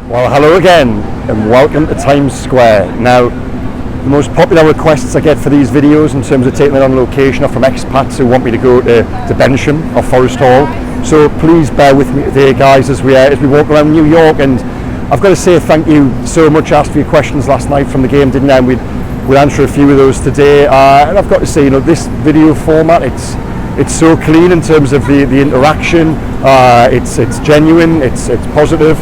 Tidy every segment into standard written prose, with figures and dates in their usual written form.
Well, hello again and welcome to Times Square. Now, the most popular requests I get for these videos in terms of taking it on location are from expats who want me to go to Bensham or Forest Hall. So please bear with me today, guys, as we walk around New York. And I've got to say thank you so much. I asked for your questions last night from the game, didn't I? And we'll answer a few of those today. And I've got to say, you know, this video format, it's so clean in terms of the interaction. It's genuine. It's positive.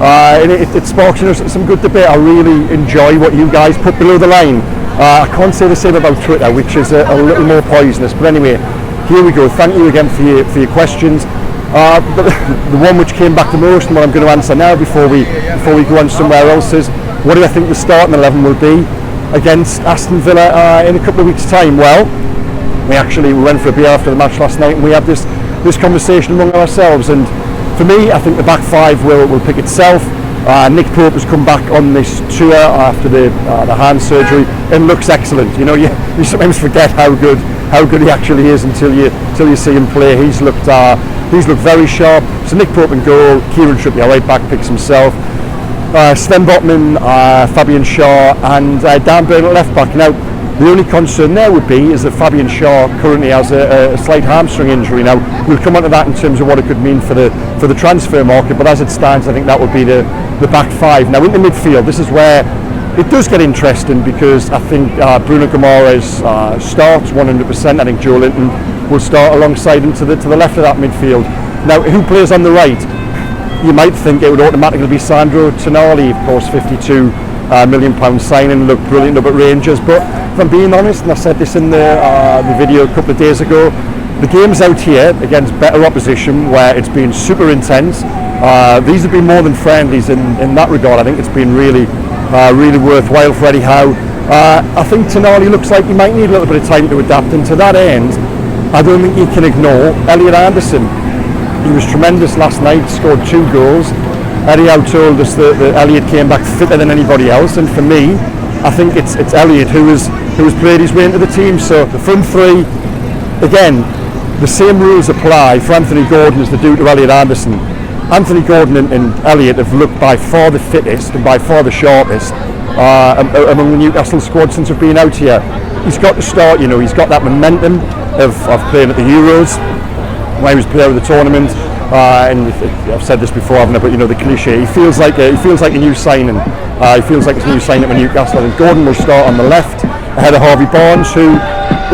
And it sparks, you know, some good debate. I really enjoy what you guys put below the line. I can't say the same about Twitter, which is a little more poisonous. But anyway, here we go. Thank you again for your questions. The one which came back the most, and what I'm going to answer now before we go on somewhere else, is what do I think the starting 11 will be against Aston Villa in a couple of weeks' time? Well, we went for a beer after the match last night, and we had this conversation among ourselves. And for me, I think the back five will pick itself. Nick Pope has come back on this tour after the hand surgery and looks excellent. You know, you sometimes forget how good he actually is until you see him play. He's looked very sharp. So Nick Pope in goal, Kieran Trippier right back picks himself. Sven Botman, Fabian Schär, and Dan Burn at left back. Now, the only concern there would be is that Fabian Schär currently has a slight hamstring injury. Now, we'll come on to that in terms of what it could mean for the transfer market, but as it stands, I think that would be the back five. Now, in the midfield, this is where it does get interesting, because I think Bruno Guimaraes starts 100%. I think Joe Linton will start alongside him to the left of that midfield. Now, who plays on the right? You might think it would automatically be Sandro Tonali, of course, £52 million signing, looked brilliant up at Rangers. But if I'm being honest, and I said this in the video a couple of days ago, the games out here against better opposition, where it's been super intense, these have been more than friendlies in that regard. I think it's been really worthwhile for Eddie Howe. I think Tonali looks like he might need a little bit of time to adapt, and to that end, I don't think you can ignore Elliot Anderson. He was tremendous last night, scored 2 goals. Eddie Howe told us that Elliot came back fitter than anybody else, and for me, I think it's Elliot who has played his way into the team. So the front three, again, the same rules apply for Anthony Gordon as they do to Elliot Anderson. Anthony Gordon and Elliot have looked by far the fittest and by far the sharpest among the Newcastle squad since we've been out here. He's got to start, you know, he's got that momentum of playing at the Euros, where he was player of the tournament. And I've said this before, haven't I? But you know, the cliche. He feels like a new signing. He feels like it's a new signing for Newcastle. I think Gordon will start on the left ahead of Harvey Barnes, who,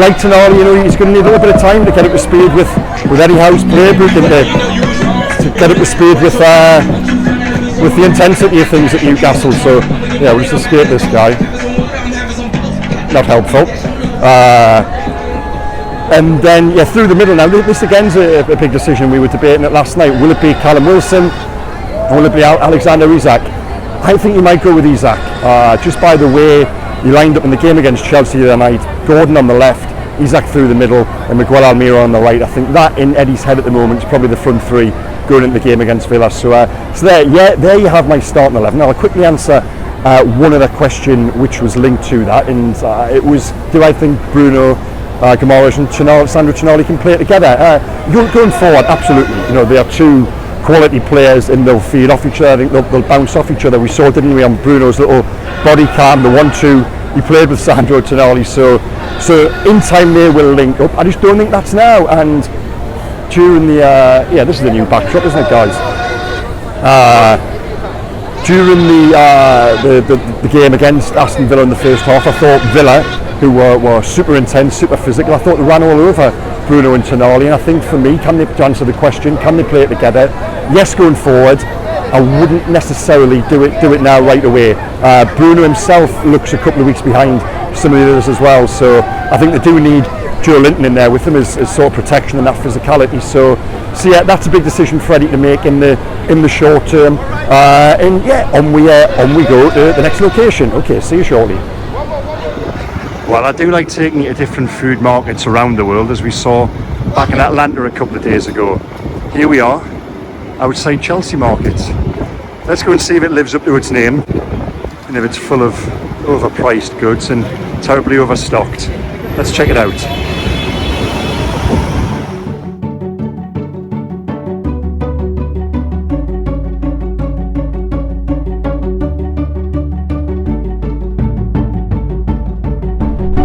like Tonali, you know, he's going to need a little bit of time to get up to speed with Eddie Howe's playbook, and to get up to speed with the intensity of things at Newcastle. So yeah, we'll just escape this guy. Not helpful. And then, yeah, through the middle now, this again's a big decision. We were debating it last night. Will it be Callum Wilson or will it be Alexander Isak? I think you might go with Isak, just by the way he lined up in the game against Chelsea the other night. Gordon on the left, Isak through the middle, and Miguel Almiron on the right. I think that, in Eddie's head at the moment, is probably the front three going into the game against Villa. So there you have my starting 11. Now I'll quickly answer one other question which was linked to that, and it was, do I think Bruno Guimaraes and Sandro Tonali can play together? Going forward, absolutely. You know, they are two quality players and they'll feed off each other. I think they'll bounce off each other. We saw, didn't we, on Bruno's little body cam, the 1-2 he played with Sandro Tonali. So in time they will link up. I just don't think that's now. And during the this is the new backdrop, isn't it, guys? During the game against Aston Villa in the first half, I thought Villa, who were super intense, super physical, I thought they ran all over Bruno and Tonali. And I think for me, to answer the question, can they play it together? Yes, going forward. I wouldn't necessarily do it now right away. Bruno himself looks a couple of weeks behind some of the others as well, so I think they do need Joe Linton in there with them as sort of protection and that physicality. So yeah, that's a big decision for Eddie to make in the short term. And yeah, on we go to the next location. Okay, see you shortly. Well, I do like taking you to different food markets around the world, as we saw back in Atlanta a couple of days ago. Here we are, outside Chelsea Market. Let's go and see if it lives up to its name, and if it's full of overpriced goods and terribly overstocked. Let's check it out.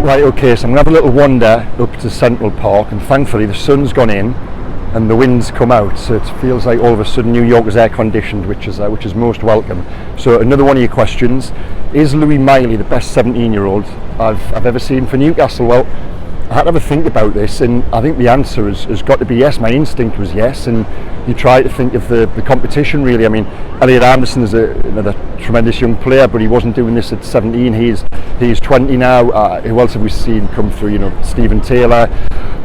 Right, okay, so I'm going to have a little wander up to Central Park, and thankfully the sun's gone in and the wind's come out, so it feels like all of a sudden New York is air conditioned, which is most welcome. So another one of your questions: is Louis Miley the best 17-year-old I've ever seen for Newcastle? Well, I had to have a think about this, and I think the answer has got to be yes. My instinct was yes, and you try to think of the competition really. I mean, Elliot Anderson is another tremendous young player, but he wasn't doing this at 17. He's 20 now. Who else have we seen come through? You know, Stephen Taylor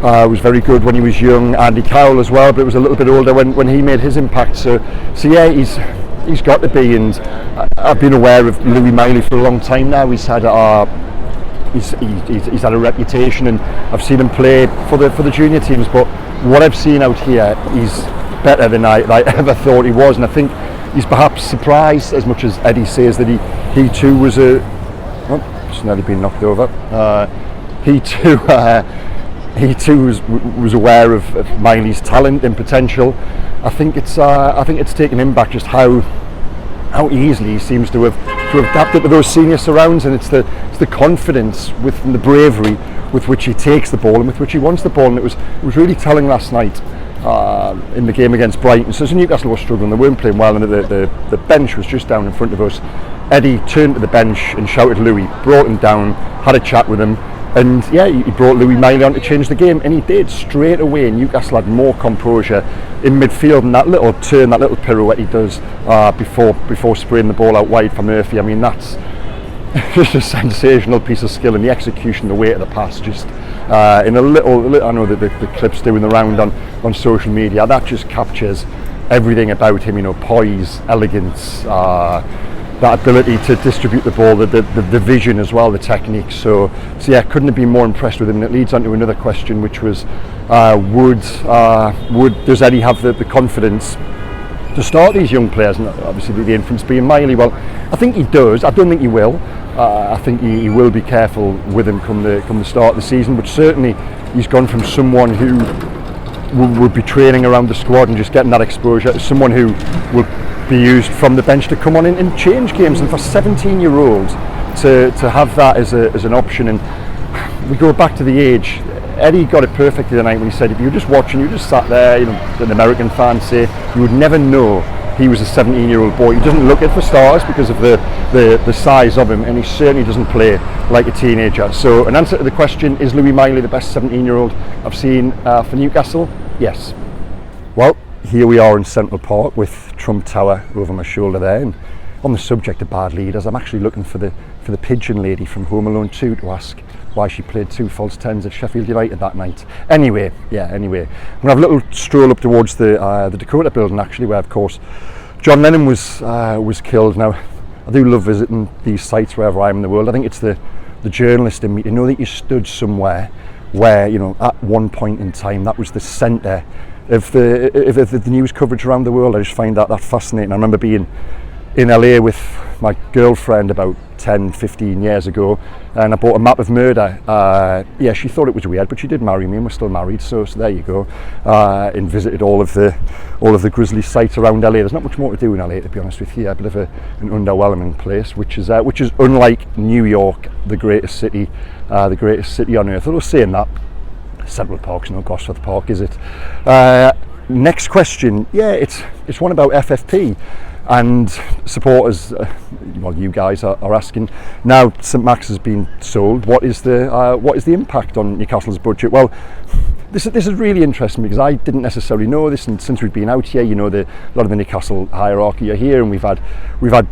was very good when he was young. Andy Carroll as well, but it was a little bit older when he made his impact. So yeah, he's got to be. And I've been aware of Louis Miley for a long time now. He's had he's had a reputation, and I've seen him play for the junior teams. But what I've seen out here, he's better than I ever thought he was, and I think he's perhaps surprised as much as Eddie says that he too was it's nearly been knocked over. He too was aware of Miley's talent and potential. I think it's taken him back just how easily he seems to have adapted to those senior surrounds, and it's the confidence and the bravery with which he takes the ball and with which he wants the ball. And it was really telling last night in the game against Brighton. So Newcastle was struggling, they weren't playing well, and the bench was just down in front of us. Eddie turned to the bench and shouted Louis, brought him down, had a chat with him, and yeah, he brought Louis Miley on to change the game, and he did straight away. Newcastle had more composure in midfield, and that little turn, that little pirouette he does before spraying the ball out wide for Murphy, I mean, that's just a sensational piece of skill, and the execution, the weight of the pass, just in a little I know that the clips doing the round on social media, that just captures everything about him, you know, poise, elegance, that ability to distribute the ball, the vision as well, the technique. So yeah, couldn't have been more impressed with him. And it leads on to another question, which was does Eddie have the confidence to start these young players? And obviously the inference being Miley. Well, I think he does. I don't think he will. I think he will be careful with him come the start of the season, but certainly he's gone from someone who would be training around the squad and just getting that exposure to someone who will be used from the bench to come on and change games. And for 17-year-olds to have that as an option, and we go back to the age, Eddie got it perfectly tonight when he said if you were just watching, you just sat there, you know, an American fan say, you would never know he was a 17-year-old boy. He doesn't look it for starters because of the size of him, and he certainly doesn't play like a teenager. So an answer to the question, is Louis Miley the best 17-year-old I've seen for Newcastle? Yes. Well, here we are in Central Park with Trump Tower over my shoulder there, and on the subject of bad leaders, I'm actually looking for the pigeon lady from Home Alone 2 to ask why she played 2 false tens at Sheffield United that night. Anyway, I'm going to have a little stroll up towards the Dakota building, actually, where of course John Lennon was killed. Now, I do love visiting these sites wherever I am in the world. I think it's the journalist in me to know that you stood somewhere where, you know, at one point in time that was the centre of the news coverage around the world. I just find that fascinating. I remember being in LA with my girlfriend about 10-15 years ago, and I bought a map of murder. Yeah, she thought it was weird, but she did marry me, and we're still married. So there you go. And visited all of the grisly sites around LA. There's not much more to do in LA, to be honest with you. A bit of an underwhelming place, which is unlike New York, the greatest city on earth. Although saying that, Central Park's no Gosforth Park, is it? Next question. Yeah, it's one about FFP. And supporters, well, you guys are asking now. St Max has been sold. What is the impact on Newcastle's budget? Well, this is really interesting because I didn't necessarily know this, and since we've been out here, you know, a lot of the Newcastle hierarchy are here, and we've had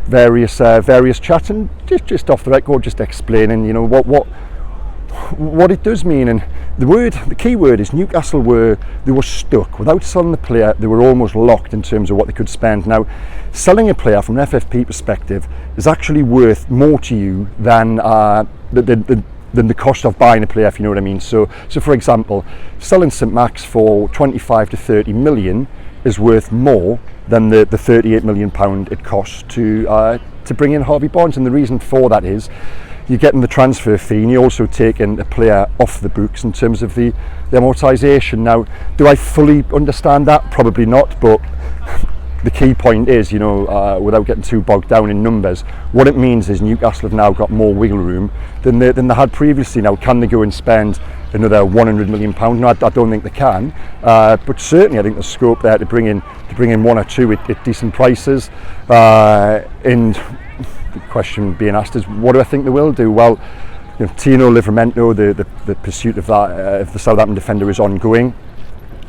various chats, and just off the record, just explaining, you know, what it does mean. And the key word is Newcastle were stuck. Without selling the player, they were almost locked in terms of what they could spend. Now, selling a player from an FFP perspective is actually worth more to you than the cost of buying a player, if you know what I mean. So for example, selling St Max for 25 to 30 million is worth more than the 38 million pound it costs to bring in Harvey Barnes. And the reason for that is you're getting the transfer fee, and you're also taking a player off the books in terms of the amortisation. Now, do I fully understand that? Probably not, but the key point is, without getting too bogged down in numbers, what it means is Newcastle have now got more wiggle room than they had previously. Now, can they go and spend another £100 million? No, I don't think they can, but certainly I think there's scope there to bring in one or two at decent prices. And the question being asked is, what do I think they will do? Well, Tino Livramento, the pursuit of the Southampton defender is ongoing.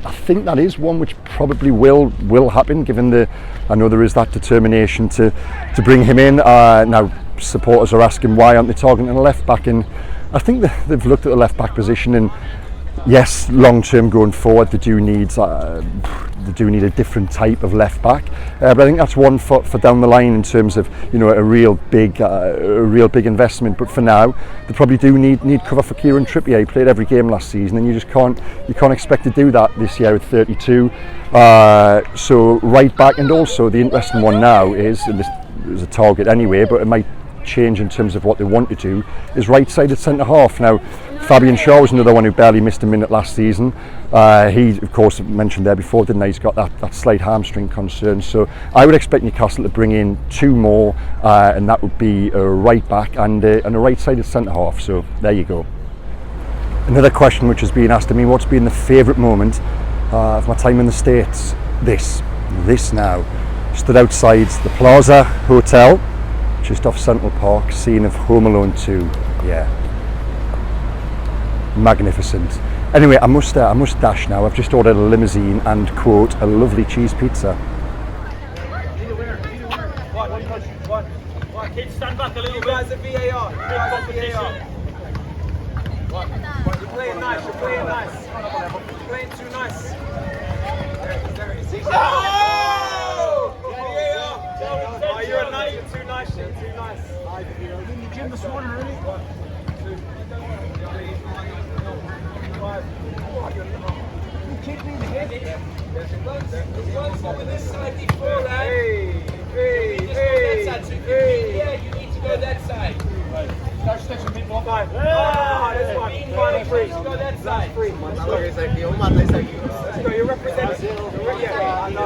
I think that is one which probably will happen, given I know there is that determination to bring him in. Now, supporters are asking why aren't they targeting a left back, and I think they've looked at the left back position, and yes, long term going forward, they do need a different type of left back. But I think that's one for down the line in terms of a real big investment. But for now, they probably do need cover for Kieran Trippier. He played every game last season, and you can't expect to do that this year at 32. So right back, and also the interesting one now is, and this is a target anyway, but it might change in terms of what they want to do, is right-sided centre half. Now, Fabian Shaw was another one who barely missed a minute last season. He, of course, mentioned there before, didn't he? He's got that slight hamstring concern. So I would expect Newcastle to bring in two more, and that would be a right back and a right-sided centre half. So there you go. Another question which has been asked of me: what's been the favourite moment of my time in the States? This now. Stood outside the Plaza Hotel, just off Central Park, scene of Home Alone 2. Yeah, magnificent. Anyway, I must dash now. I've just ordered a limousine and, quote, a lovely cheese pizza. Kids, stand back a little bit. Guys, a VAR. You're playing nice. You're playing too nice. There it is. Oh! Oh, you're a nice. You're too nice. You're too nice. You're in the gym this morning, really? 1, 2, 3, 4, 5. You kicked me in the head. There's one with this side before that. Yeah, you need to go that side. Start stretching a bit more. 5. This one. Final 3. Go that side. 3. Let's go. Let's go. You're representing. Yeah, I know.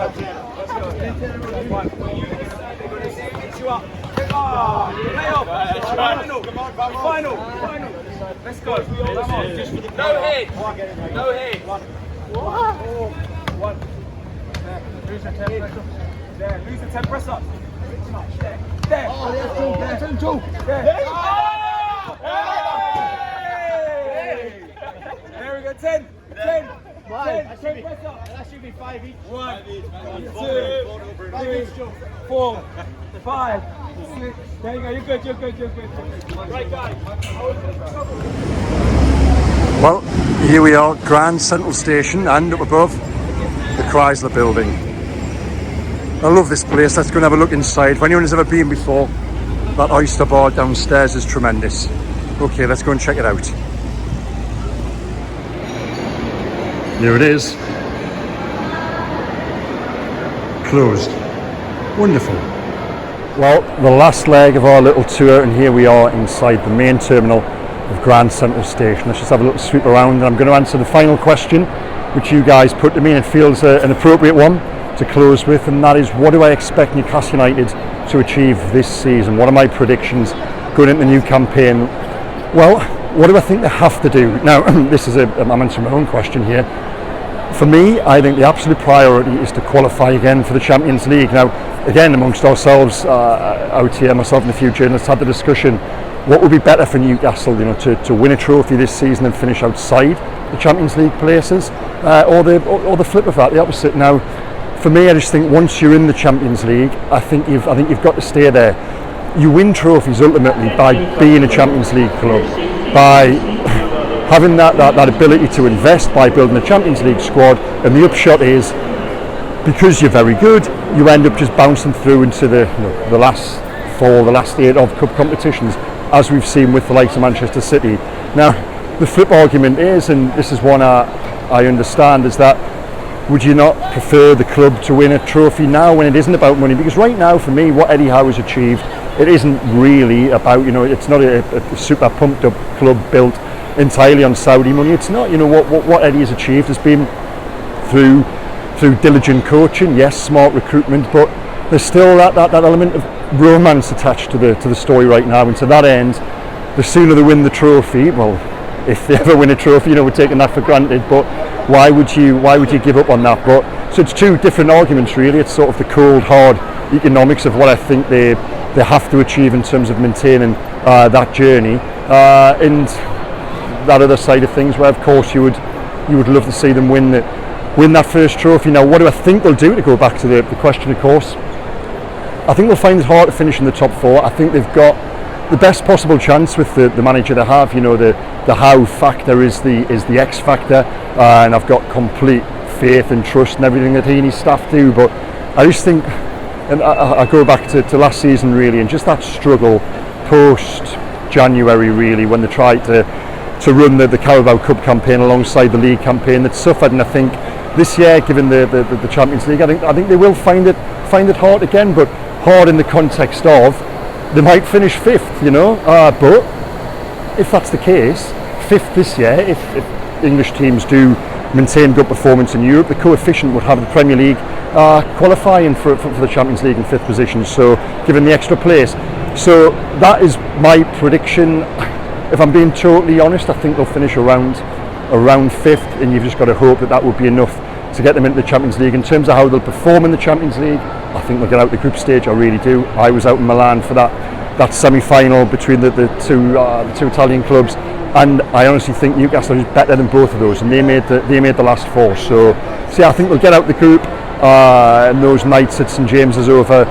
Let's go. That's one. Get you up. Play off. Final. Let's go. Come on. No head. No head. 1. Lose the 10 press up. There. Lose the 10 press up. There. Oh, there's 2. There. There we go. 10. 10. 10 press up. That should be 5 each. 1, 2, 3, 4, 5, 6. There you go. You're good. Right, guys. Well, here we are, Grand Central Station, and up above, the Chrysler Building. I love this place. Let's go and have a look inside. If anyone has ever been before, that oyster bar downstairs is tremendous. Okay, let's go and check it out. Here it is. Closed. Wonderful. Well, the last leg of our little tour, and here we are inside the main terminal of Grand Central Station. Let's just have a little sweep around, and I'm going to answer the final question which you guys put to me, and it feels an appropriate one to close with, and that is, what do I expect Newcastle United to achieve this season? What are my predictions going into the new campaign? Well, what do I think they have to do? Now, I'm answering my own question here. For me, I think the absolute priority is to qualify again for the Champions League. Now, again, amongst ourselves out here, myself and a few journalists had the discussion, what would be better for Newcastle, to win a trophy this season and finish outside the Champions League places, or the flip of that, the opposite. Now, for me, I just think once you're in the Champions League, I think you've got to stay there. You win trophies ultimately by being a Champions League club, by having that ability to invest, by building a Champions League squad, and the upshot is, because you're very good, you end up just bouncing through into the last 4, the last 8 of cup competitions, as we've seen with the likes of Manchester City. Now, the flip argument is, and this is one I understand, is that would you not prefer the club to win a trophy now when it isn't about money? Because right now, for me, what Eddie Howe has achieved, it isn't really about, it's not a super pumped up club built entirely on Saudi money. It's not, what Eddie has achieved has been through through diligent coaching, yes, smart recruitment, but there's still that element of romance attached to the story right now. And to that end, the sooner they win the trophy, well, if they ever win a trophy, we're taking that for granted, but why would you give up on that? But so it's two different arguments really. It's sort of the cold hard economics of what I think they have to achieve in terms of maintaining that journey, and that other side of things where of course you would love to see them win that first trophy. Now what do I think they'll do, to go back to the question of course? I think they'll find it hard to finish in the top four. I think they've got the best possible chance with the manager they have. The how factor is the X factor, and I've got complete faith and trust in everything that he and his staff do. But I just think, and I go back to last season really, and just that struggle post January really, when they tried to run the Carabao Cup campaign alongside the league campaign that suffered. And I think this year, given the Champions League, I think they will find it hard again, but hard in the context of they might finish fifth, but if that's the case, fifth this year, if English teams do maintain good performance in Europe, the coefficient would have the Premier League qualifying for the Champions League in fifth position, so given the extra place. So that is my prediction. If I'm being totally honest, I think they'll finish around fifth, and you've just got to hope that would be enough to get them into the Champions League. In terms of how they'll perform in the Champions League, I think they'll get out the group stage. I really do. I was out in Milan for that semi-final between the two Italian clubs, and I honestly think Newcastle is better than both of those, and they made the last four. So yeah, I think they'll get out the group. And those nights at St James's over,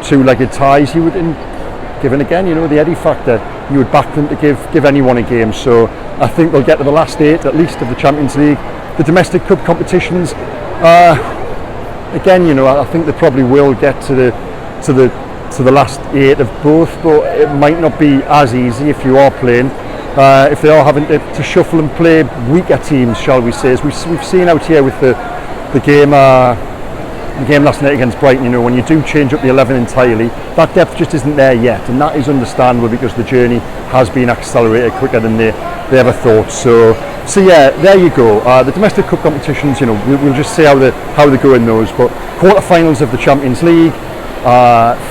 two-legged ties, given again, the Eddie factor, you would back them to give anyone a game. So I think they'll get to the last eight at least of the Champions League. The domestic cup competitions, again, I think they probably will get to the last eight of both, but it might not be as easy if you are playing. If they are having to shuffle and play weaker teams, shall we say, as we've seen out here with the game last night against Brighton. When you do change up the 11 entirely, that depth just isn't there yet, and that is understandable because the journey has been accelerated quicker than they ever thought. So yeah, there you go. The domestic cup competitions, we'll just see how they go in those. But quarterfinals of the Champions League,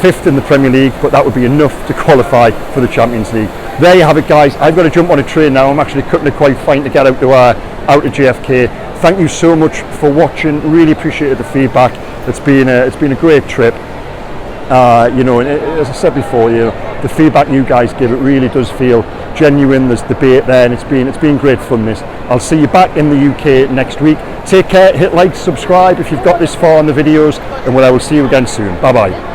fifth in the Premier League, but that would be enough to qualify for the Champions League. There you have it, guys. I've got to jump on a train now. I'm actually cutting it quite fine to get out to JFK. Thank you so much for watching. Really appreciated the feedback. It's been a great trip. And as I said before, the feedback you guys give, it really does feel genuine. There's debate there, and it's been great fun. I'll see you back in the UK next week. Take care. Hit like, subscribe if you've got this far on the videos, and I will see you again soon. Bye bye.